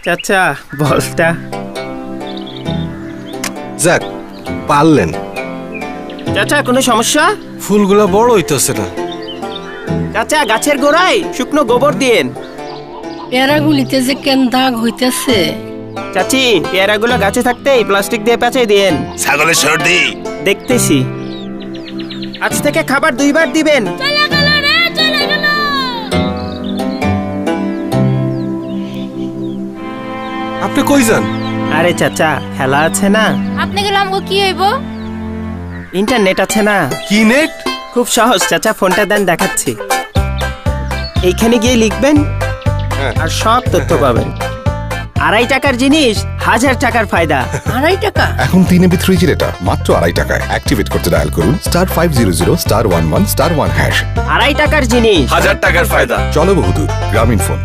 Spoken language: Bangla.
চাচা বলটা যাক পারলেন। চাচা কোনো সমস্যা? ফুলগুলা বড় হইতেছে না। চাচা গাছের গোড়ায় শুকনো গোবর দিয়েন। পেয়ারাগুলিতে যে কেন দাগ হইতেছে। চাচি পেয়ারাগুলো গাছে থাকতেই প্লাস্টিক দিয়ে পেঁচাই দিয়েন। ছাগলের সর্দি দেখতেছি। আজ থেকে খাবার 2 বার দিবেন। আপনি কই যান? আরে চাচা খেলা আছে না। আপনি গেলে আমগো কি হইব? ইন্টারনেট আছে না। কি নেট? খুব সহজ চাচা, ফোনটা দেন দেখাচ্ছি। এইখানে গিয়ে লিখবেন আর সব তথ্য পাবেন। 2.5 টাকার জিনিস 1000 টাকার ফায়দা। 2.5 টাকা? এখন 3MB 3G ডেটা মাত্র 2.5 টাকায়। অ্যাক্টিভেট করতে ডায়াল করুন *500*11*1#। 2.5 টাকার জিনিস 1000 টাকার ফায়দা। চলো বহুদূর গ্রামীণ ফোন।